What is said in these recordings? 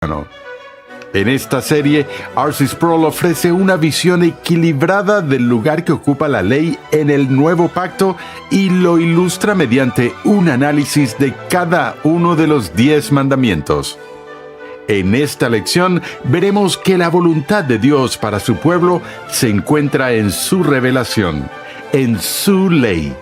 cristiano. En esta serie, R.C. Sproul ofrece una visión equilibrada del lugar que ocupa la ley en el Nuevo Pacto y lo ilustra mediante un análisis de cada uno de los 10 mandamientos. En esta lección veremos que la voluntad de Dios para su pueblo se encuentra en su revelación, en su ley.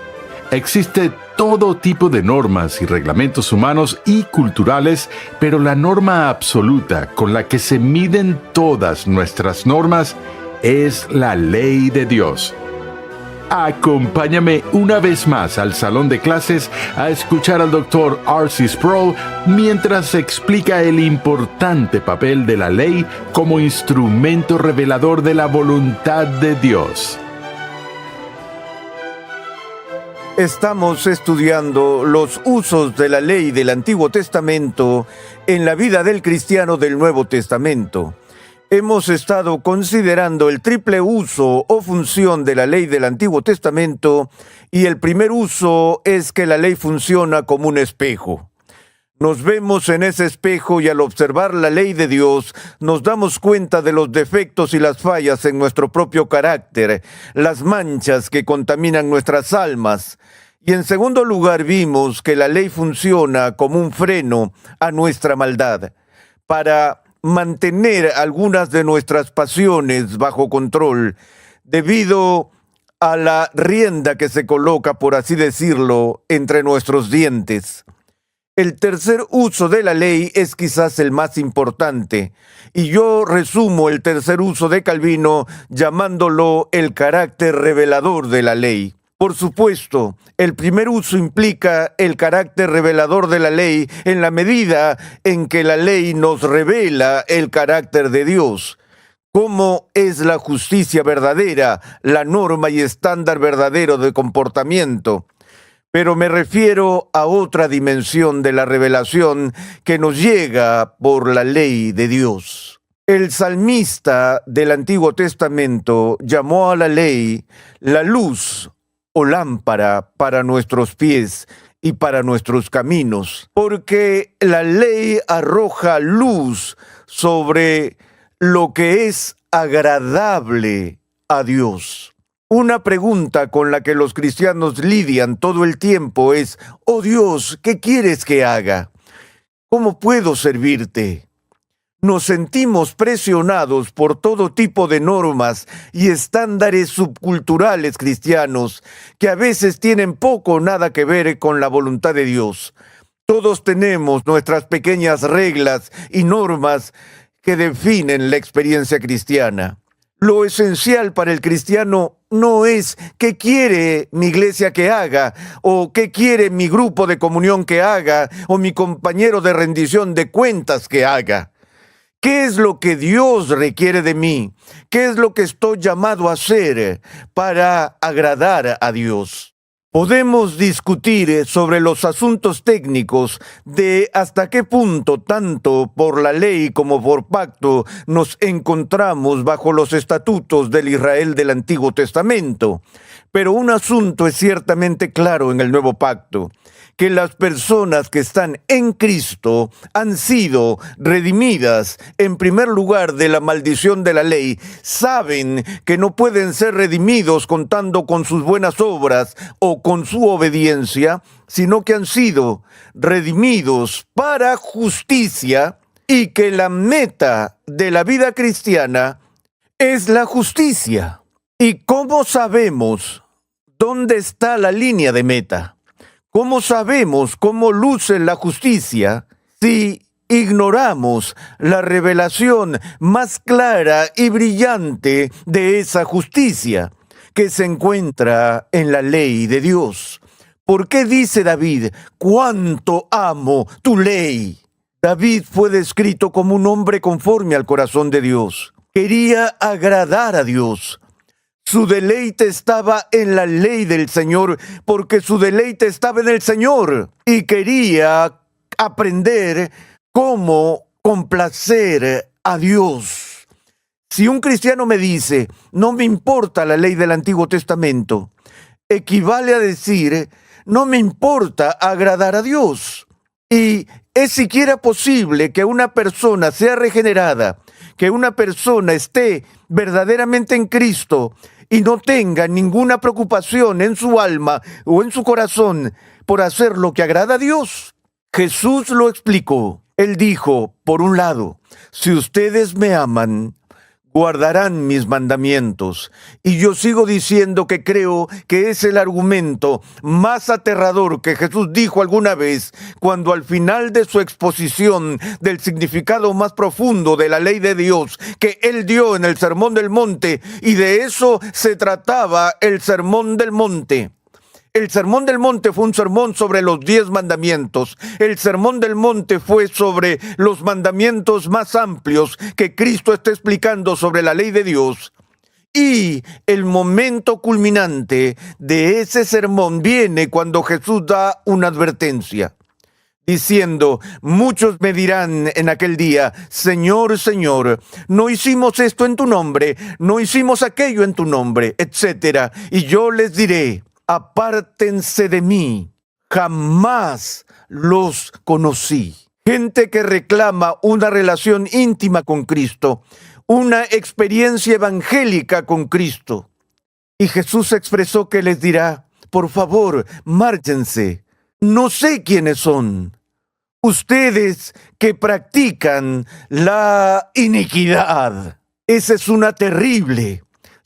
Existe todo tipo de normas y reglamentos humanos y culturales, pero la norma absoluta con la que se miden todas nuestras normas es la ley de Dios. Acompáñame una vez más al salón de clases a escuchar al Dr. R.C. Sproul mientras explica el importante papel de la ley como instrumento revelador de la voluntad de Dios. Estamos estudiando los usos de la ley del Antiguo Testamento en la vida del cristiano del Nuevo Testamento. Hemos estado considerando el triple uso o función de la ley del Antiguo Testamento, y el primer uso es que la ley funciona como un espejo. Nos vemos en ese espejo y al observar la ley de Dios nos damos cuenta de los defectos y las fallas en nuestro propio carácter, las manchas que contaminan nuestras almas. Y en segundo lugar vimos que la ley funciona como un freno a nuestra maldad, para mantener algunas de nuestras pasiones bajo control, debido a la rienda que se coloca, por así decirlo, entre nuestros dientes. El tercer uso de la ley es quizás el más importante, y yo resumo el tercer uso de Calvino llamándolo el carácter revelador de la ley. Por supuesto, el primer uso implica el carácter revelador de la ley en la medida en que la ley nos revela el carácter de Dios. ¿Cómo es la justicia verdadera, la norma y estándar verdadero de comportamiento? Pero me refiero a otra dimensión de la revelación que nos llega por la ley de Dios. El salmista del Antiguo Testamento llamó a la ley la luz o lámpara para nuestros pies y para nuestros caminos, porque la ley arroja luz sobre lo que es agradable a Dios. Una pregunta con la que los cristianos lidian todo el tiempo es: «Oh Dios, ¿qué quieres que haga? ¿Cómo puedo servirte?». Nos sentimos presionados por todo tipo de normas y estándares subculturales cristianos que a veces tienen poco o nada que ver con la voluntad de Dios. Todos tenemos nuestras pequeñas reglas y normas que definen la experiencia cristiana. Lo esencial para el cristiano no es qué quiere mi iglesia que haga, o qué quiere mi grupo de comunión que haga, o mi compañero de rendición de cuentas que haga. ¿Qué es lo que Dios requiere de mí? ¿Qué es lo que estoy llamado a hacer para agradar a Dios? Podemos discutir sobre los asuntos técnicos de hasta qué punto, tanto por la ley como por pacto, nos encontramos bajo los estatutos del Israel del Antiguo Testamento. Pero un asunto es ciertamente claro en el Nuevo Pacto: que las personas que están en Cristo han sido redimidas, en primer lugar, de la maldición de la ley. Saben que no pueden ser redimidos contando con sus buenas obras o con su obediencia, sino que han sido redimidos para justicia, y que la meta de la vida cristiana es la justicia. ¿Y cómo sabemos dónde está la línea de meta? ¿Cómo sabemos cómo luce la justicia si ignoramos la revelación más clara y brillante de esa justicia, que se encuentra en la ley de Dios? ¿Por qué dice David: «Cuánto amo tu ley»? David fue descrito como un hombre conforme al corazón de Dios. Quería agradar a Dios. Su deleite estaba en la ley del Señor, porque su deleite estaba en el Señor, y quería aprender cómo complacer a Dios. Si un cristiano me dice: «No me importa la ley del Antiguo Testamento», equivale a decir: «No me importa agradar a Dios». Y es siquiera posible que una persona sea regenerada, que una persona esté verdaderamente en Cristo y no tenga ninguna preocupación en su alma o en su corazón por hacer lo que agrada a Dios. Jesús lo explicó. Él dijo, por un lado, si ustedes me aman, guardarán mis mandamientos. Y yo sigo diciendo que creo que es el argumento más aterrador que Jesús dijo alguna vez, cuando al final de su exposición del significado más profundo de la ley de Dios que Él dio en el Sermón del Monte, y de eso se trataba el Sermón del Monte. El Sermón del Monte fue un sermón sobre los 10 mandamientos. El Sermón del Monte fue sobre los mandamientos más amplios que Cristo está explicando sobre la ley de Dios. Y el momento culminante de ese sermón viene cuando Jesús da una advertencia, diciendo, muchos me dirán en aquel día, Señor, Señor, no hicimos esto en tu nombre, no hicimos aquello en tu nombre, etc. Y yo les diré, apártense de mí, jamás los conocí. Gente que reclama una relación íntima con Cristo, una experiencia evangélica con Cristo. Y Jesús expresó que les dirá, por favor, márchense. No sé quiénes son. Ustedes que practican la iniquidad. Esa es una terrible,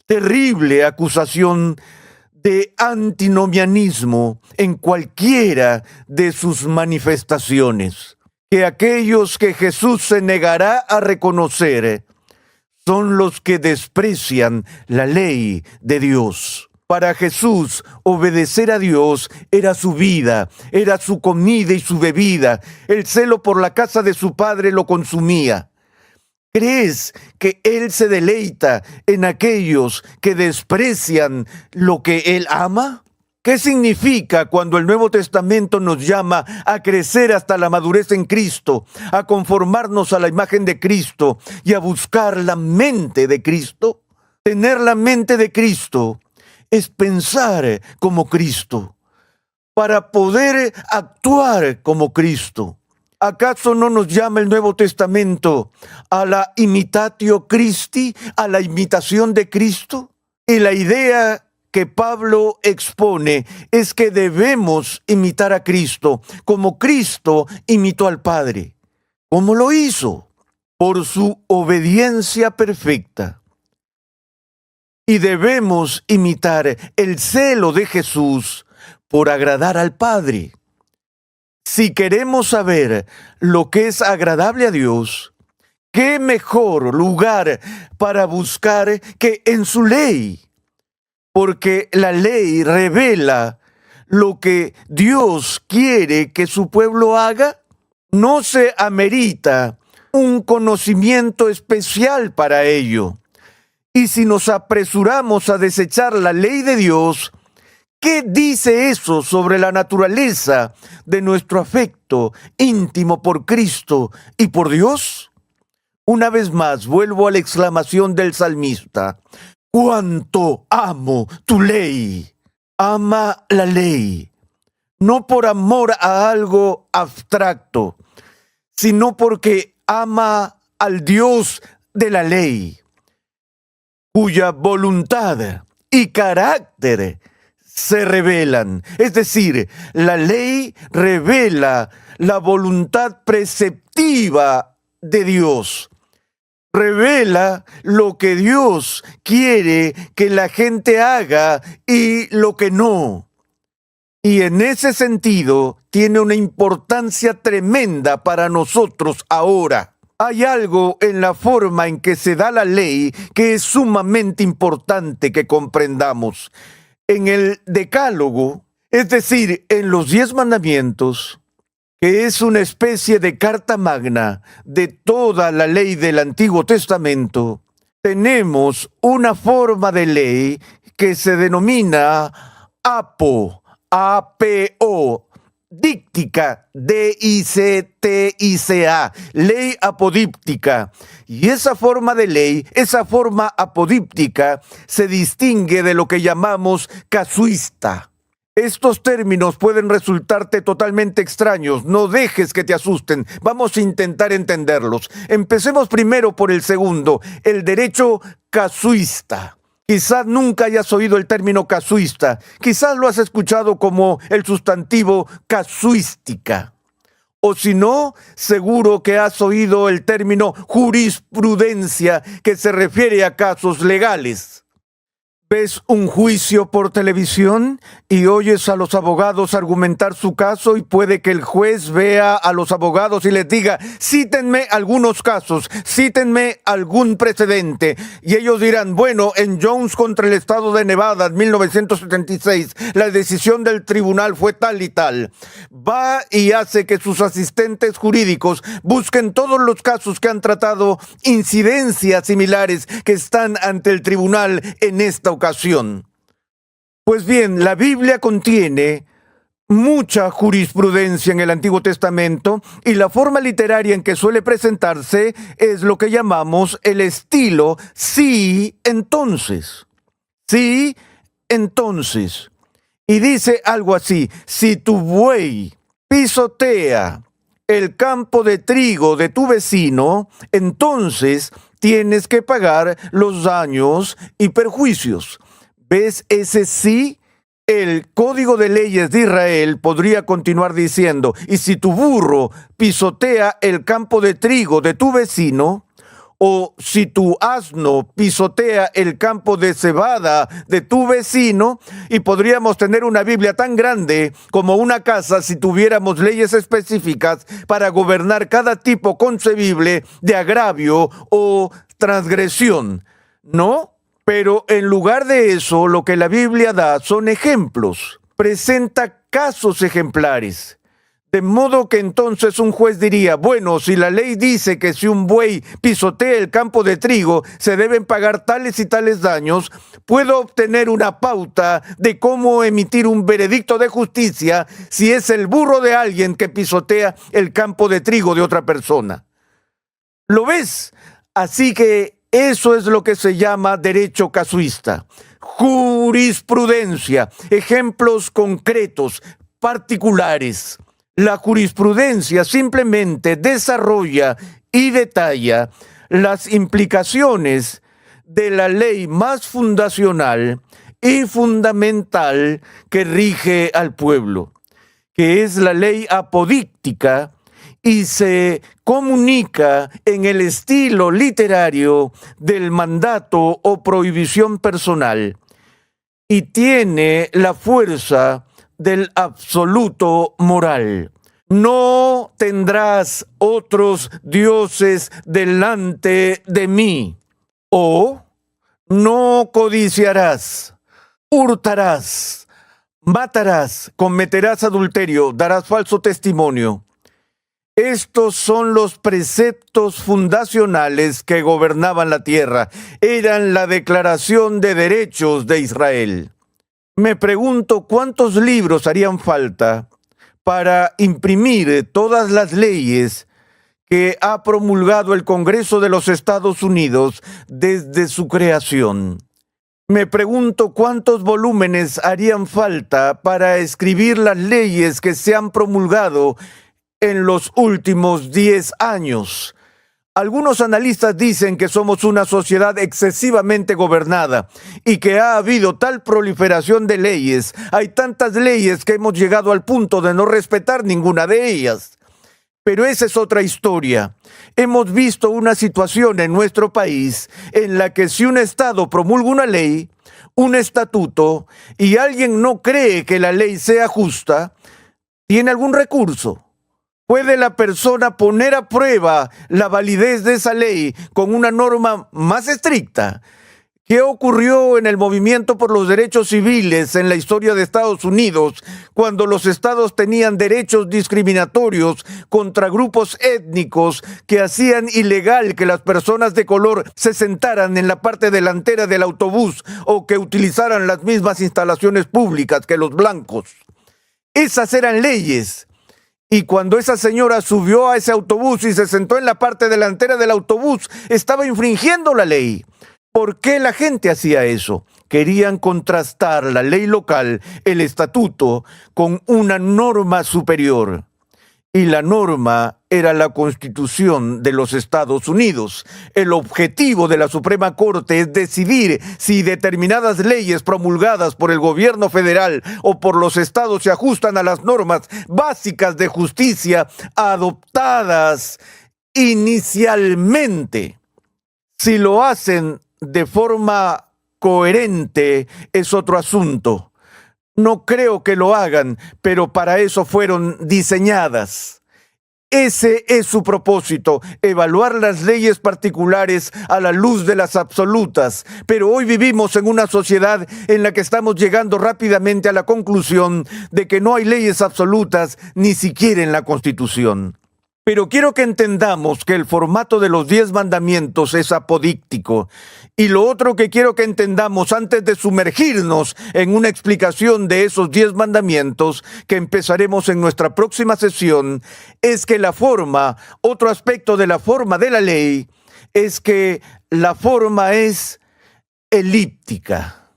terrible acusación de antinomianismo en cualquiera de sus manifestaciones, que aquellos que Jesús se negará a reconocer son los que desprecian la ley de Dios. Para Jesús, obedecer a Dios era su vida, era su comida y su bebida. El celo por la casa de su padre lo consumía. ¿Crees que Él se deleita en aquellos que desprecian lo que Él ama? ¿Qué significa cuando el Nuevo Testamento nos llama a crecer hasta la madurez en Cristo, a conformarnos a la imagen de Cristo y a buscar la mente de Cristo? Tener la mente de Cristo es pensar como Cristo, para poder actuar como Cristo. ¿Acaso no nos llama el Nuevo Testamento a la imitatio Christi, a la imitación de Cristo? Y la idea que Pablo expone es que debemos imitar a Cristo, como Cristo imitó al Padre. ¿Cómo lo hizo? Por su obediencia perfecta. Y debemos imitar el celo de Jesús por agradar al Padre. Si queremos saber lo que es agradable a Dios, ¿qué mejor lugar para buscar que en su ley? Porque la ley revela lo que Dios quiere que su pueblo haga. No se amerita un conocimiento especial para ello. Y si nos apresuramos a desechar la ley de Dios, ¿qué dice eso sobre la naturaleza de nuestro afecto íntimo por Cristo y por Dios? Una vez más, vuelvo a la exclamación del salmista. ¡Cuánto amo tu ley! Ama la ley, no por amor a algo abstracto, sino porque ama al Dios de la ley, cuya voluntad y carácter se revelan. Es decir, la ley revela la voluntad preceptiva de Dios. Revela lo que Dios quiere que la gente haga y lo que no. Y en ese sentido tiene una importancia tremenda para nosotros ahora. Hay algo en la forma en que se da la ley que es sumamente importante que comprendamos. En el Decálogo, es decir, en los 10 mandamientos, que es una especie de carta magna de toda la ley del Antiguo Testamento, tenemos una forma de ley que se denomina apo, A-P-O, díctica, D-I-C-T-I-C-A, ley apodíptica. Y esa forma de ley, esa forma apodíptica, se distingue de lo que llamamos casuista. Estos términos pueden resultarte totalmente extraños. No dejes que te asusten. Vamos a intentar entenderlos. Empecemos primero por el segundo, el derecho casuista. Quizás nunca hayas oído el término casuista. Quizás lo has escuchado como el sustantivo casuística. O si no, seguro que has oído el término jurisprudencia, que se refiere a casos legales. ¿Ves un juicio por televisión y oyes a los abogados argumentar su caso y puede que el juez vea a los abogados y les diga, cítenme algunos casos, cítenme algún precedente? Y ellos dirán, bueno, en Jones contra el estado de Nevada en 1976, la decisión del tribunal fue tal y tal. Va y hace que sus asistentes jurídicos busquen todos los casos que han tratado incidencias similares que están ante el tribunal en esta ocasión. Pues bien, la Biblia contiene mucha jurisprudencia en el Antiguo Testamento y la forma literaria en que suele presentarse es lo que llamamos el estilo sí, entonces. Sí, entonces. Y dice algo así, si tu buey pisotea el campo de trigo de tu vecino, entonces tienes que pagar los daños y perjuicios. ¿Ves ese sí? El Código de Leyes de Israel podría continuar diciendo, y si tu burro pisotea el campo de trigo de tu vecino, o si tu asno pisotea el campo de cebada de tu vecino, y podríamos tener una Biblia tan grande como una casa si tuviéramos leyes específicas para gobernar cada tipo concebible de agravio o transgresión, ¿no? Pero en lugar de eso, lo que la Biblia da son ejemplos, presenta casos ejemplares. De modo que entonces un juez diría, bueno, si la ley dice que si un buey pisotea el campo de trigo, se deben pagar tales y tales daños, puedo obtener una pauta de cómo emitir un veredicto de justicia si es el burro de alguien que pisotea el campo de trigo de otra persona. ¿Lo ves? Así que eso es lo que se llama derecho casuista. Jurisprudencia, ejemplos concretos, particulares. La jurisprudencia simplemente desarrolla y detalla las implicaciones de la ley más fundacional y fundamental que rige al pueblo, que es la ley apodíctica, y se comunica en el estilo literario del mandato o prohibición personal, y tiene la fuerza del absoluto moral. No tendrás otros dioses delante de mí. O no codiciarás, hurtarás, matarás, cometerás adulterio, darás falso testimonio. Estos son los preceptos fundacionales que gobernaban la tierra. Eran la declaración de derechos de Israel. Me pregunto cuántos libros harían falta para imprimir todas las leyes que ha promulgado el Congreso de los Estados Unidos desde su creación. Me pregunto cuántos volúmenes harían falta para escribir las leyes que se han promulgado en los últimos 10 años. Algunos analistas dicen que somos una sociedad excesivamente gobernada y que ha habido tal proliferación de leyes, hay tantas leyes que hemos llegado al punto de no respetar ninguna de ellas. Pero esa es otra historia. Hemos visto una situación en nuestro país en la que si un Estado promulga una ley, un estatuto, y alguien no cree que la ley sea justa, ¿tiene algún recurso? ¿Puede la persona poner a prueba la validez de esa ley con una norma más estricta? ¿Qué ocurrió en el movimiento por los derechos civiles en la historia de Estados Unidos, cuando los estados tenían derechos discriminatorios contra grupos étnicos que hacían ilegal que las personas de color se sentaran en la parte delantera del autobús o que utilizaran las mismas instalaciones públicas que los blancos? Esas eran leyes. Y cuando esa señora subió a ese autobús y se sentó en la parte delantera del autobús, estaba infringiendo la ley. ¿Por qué la gente hacía eso? querían contrastar la ley local, el estatuto, con una norma superior. Y la norma era la Constitución de los Estados Unidos. El objetivo de la Suprema Corte es decidir si determinadas leyes promulgadas por el gobierno federal o por los estados se ajustan a las normas básicas de justicia adoptadas inicialmente. Si lo hacen de forma coherente es otro asunto. No creo que lo hagan, pero para eso fueron diseñadas. Ese es su propósito, evaluar las leyes particulares a la luz de las absolutas. Pero hoy vivimos en una sociedad en la que estamos llegando rápidamente a la conclusión de que no hay leyes absolutas ni siquiera en la Constitución. Pero quiero que entendamos que el formato de los 10 mandamientos es apodíctico. Y lo otro que quiero que entendamos antes de sumergirnos en una explicación de esos 10 mandamientos, que empezaremos en nuestra próxima sesión, es que otro aspecto de la forma de la ley, es que la forma es elíptica.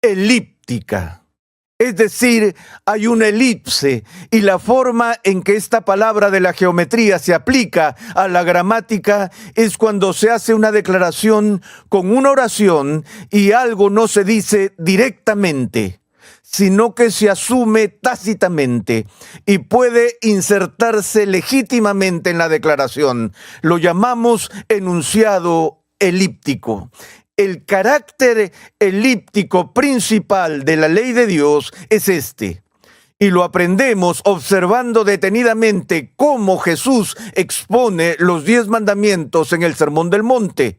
Elíptica. Es decir, hay una elipse, y la forma en que esta palabra de la geometría se aplica a la gramática es cuando se hace una declaración con una oración y algo no se dice directamente, sino que se asume tácitamente y puede insertarse legítimamente en la declaración. Lo llamamos enunciado elíptico. El carácter elíptico principal de la ley de Dios es este, y lo aprendemos observando detenidamente cómo Jesús expone los 10 mandamientos en el Sermón del Monte.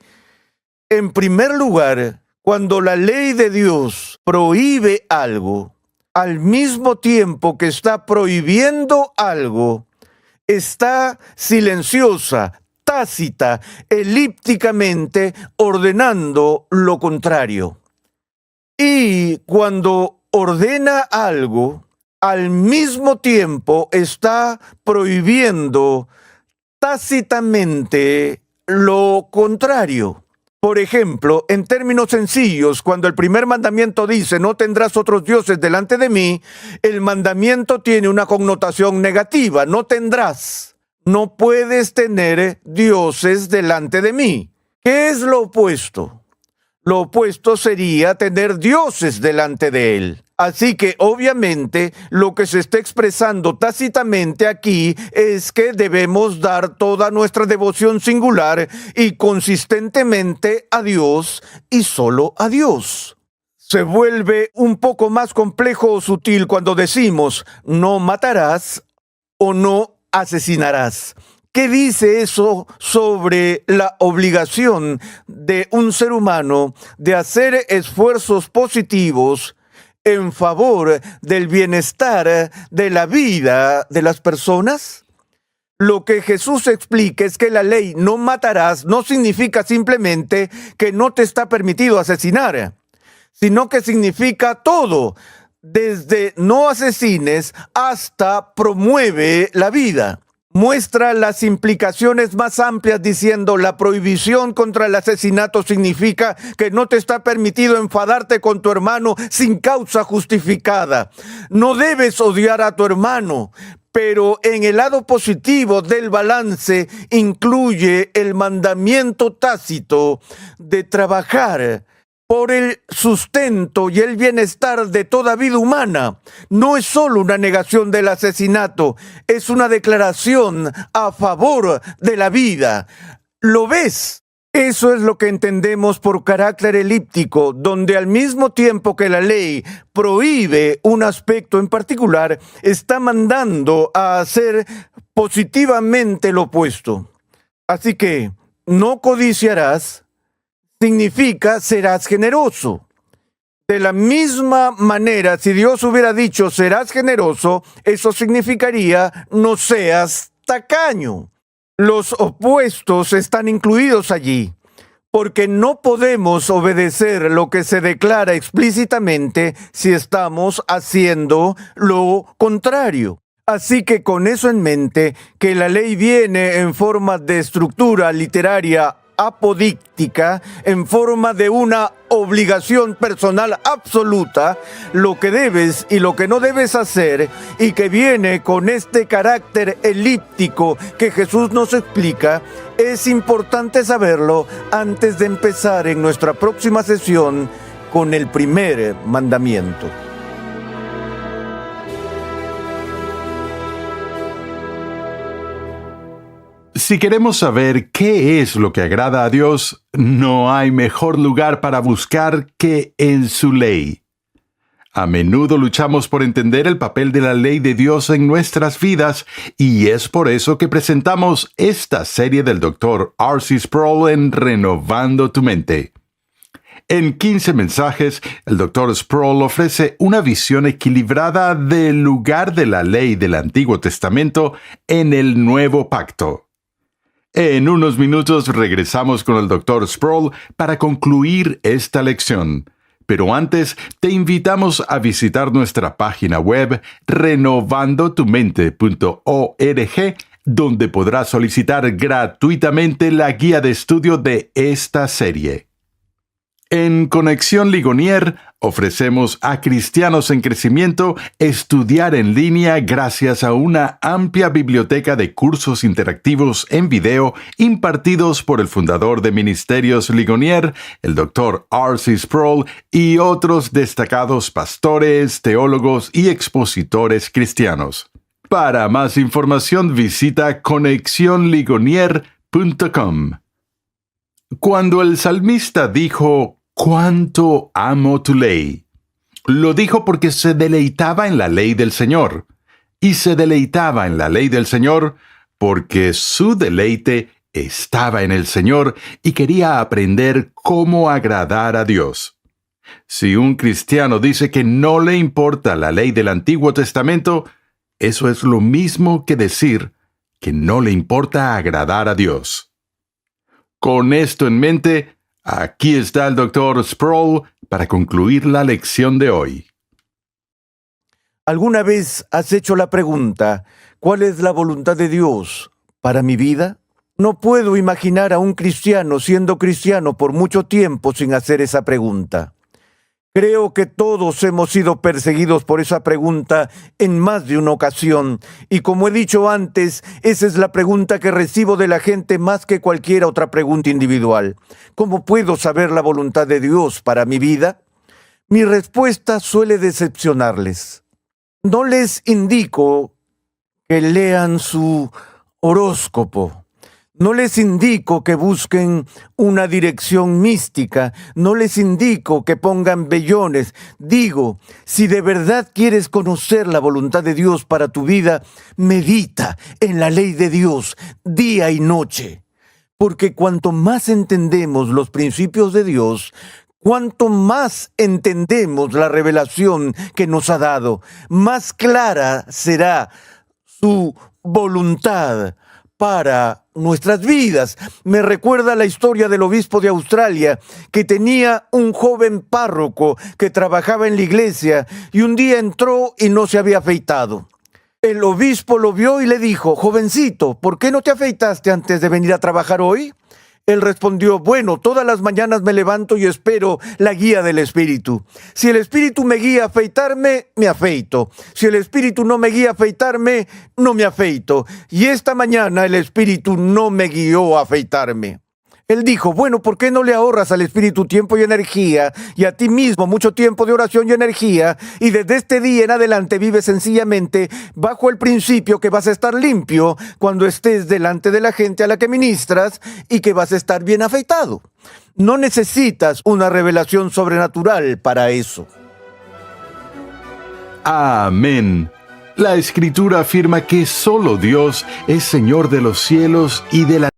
En primer lugar, cuando la ley de Dios prohíbe algo, al mismo tiempo que está prohibiendo algo, está silenciosa, tácita, elípticamente ordenando lo contrario. Y cuando ordena algo, al mismo tiempo está prohibiendo tácitamente lo contrario. Por ejemplo, en términos sencillos, cuando el primer mandamiento dice no tendrás otros dioses delante de mí, el mandamiento tiene una connotación negativa, no tendrás. No puedes tener dioses delante de mí. ¿Qué es lo opuesto? Lo opuesto sería tener dioses delante de él. Así que, obviamente, lo que se está expresando tácitamente aquí es que debemos dar toda nuestra devoción singular y consistentemente a Dios y solo a Dios. Se vuelve un poco más complejo o sutil cuando decimos no matarás o no asesinarás. ¿Qué dice eso sobre la obligación de un ser humano de hacer esfuerzos positivos en favor del bienestar de la vida de las personas? Lo que Jesús explica es que la ley no matarás no significa simplemente que no te está permitido asesinar, sino que significa todo, desde no asesines hasta promueve la vida. Muestra las implicaciones más amplias diciendo la prohibición contra el asesinato significa que no te está permitido enfadarte con tu hermano sin causa justificada. No debes odiar a tu hermano, pero en el lado positivo del balance incluye el mandamiento tácito de trabajar por el sustento y el bienestar de toda vida humana. No es solo una negación del asesinato, es una declaración a favor de la vida. ¿Lo ves? Eso es lo que entendemos por carácter elíptico, donde al mismo tiempo que la ley prohíbe un aspecto en particular, está mandando a hacer positivamente lo opuesto. Así que, no codiciarás significa serás generoso. De la misma manera, si Dios hubiera dicho serás generoso, eso significaría no seas tacaño. Los opuestos están incluidos allí, porque no podemos obedecer lo que se declara explícitamente si estamos haciendo lo contrario. Así que con eso en mente, que la ley viene en forma de estructura literaria apodíctica, en forma de una obligación personal absoluta, lo que debes y lo que no debes hacer, y que viene con este carácter elíptico que Jesús nos explica, es importante saberlo antes de empezar en nuestra próxima sesión con el primer mandamiento. Si queremos saber qué es lo que agrada a Dios, no hay mejor lugar para buscar que en su ley. A menudo luchamos por entender el papel de la ley de Dios en nuestras vidas, y es por eso que presentamos esta serie del Dr. R.C. Sproul en Renovando tu Mente. En 15 mensajes, el Dr. Sproul ofrece una visión equilibrada del lugar de la ley del Antiguo Testamento en el Nuevo Pacto. En unos minutos regresamos con el Dr. Sproul para concluir esta lección. Pero antes, te invitamos a visitar nuestra página web renovandotumente.org, donde podrás solicitar gratuitamente la guía de estudio de esta serie. En Conexión Ligonier ofrecemos a cristianos en crecimiento estudiar en línea gracias a una amplia biblioteca de cursos interactivos en video impartidos por el fundador de Ministerios Ligonier, el Dr. R.C. Sproul, y otros destacados pastores, teólogos y expositores cristianos. Para más información visita conexionligonier.com. Cuando el salmista dijo, «¡Cuánto amo tu ley!», lo dijo porque se deleitaba en la ley del Señor. Y se deleitaba en la ley del Señor porque su deleite estaba en el Señor y quería aprender cómo agradar a Dios. Si un cristiano dice que no le importa la ley del Antiguo Testamento, eso es lo mismo que decir que no le importa agradar a Dios. Con esto en mente, aquí está el Dr. Sproul para concluir la lección de hoy. ¿Alguna vez has hecho la pregunta, ¿cuál es la voluntad de Dios para mi vida? No puedo imaginar a un cristiano siendo cristiano por mucho tiempo sin hacer esa pregunta. Creo que todos hemos sido perseguidos por esa pregunta en más de una ocasión, y como he dicho antes, esa es la pregunta que recibo de la gente más que cualquier otra pregunta individual. ¿Cómo puedo saber la voluntad de Dios para mi vida? Mi respuesta suele decepcionarles. No les indico que lean su horóscopo. No les indico que busquen una dirección mística, no les indico que pongan vellones. Digo, si de verdad quieres conocer la voluntad de Dios para tu vida, medita en la ley de Dios día y noche. Porque cuanto más entendemos los principios de Dios, cuanto más entendemos la revelación que nos ha dado, más clara será su voluntad para nuestras vidas. Me recuerda la historia del obispo de Australia, que tenía un joven párroco que trabajaba en la iglesia y un día entró y no se había afeitado. El obispo lo vio y le dijo, «Jovencito, ¿por qué no te afeitaste antes de venir a trabajar hoy?». Él respondió, «Bueno, todas las mañanas me levanto y espero la guía del Espíritu. Si el Espíritu me guía a afeitarme, me afeito. Si el Espíritu no me guía a afeitarme, no me afeito. Y esta mañana el Espíritu no me guió a afeitarme». Él dijo, «Bueno, ¿por qué no le ahorras al Espíritu tiempo y energía, y a ti mismo mucho tiempo de oración y energía, y desde este día en adelante vives sencillamente bajo el principio que vas a estar limpio cuando estés delante de la gente a la que ministras y que vas a estar bien afeitado»? No necesitas una revelación sobrenatural para eso. Amén. La Escritura afirma que solo Dios es Señor de los cielos y de la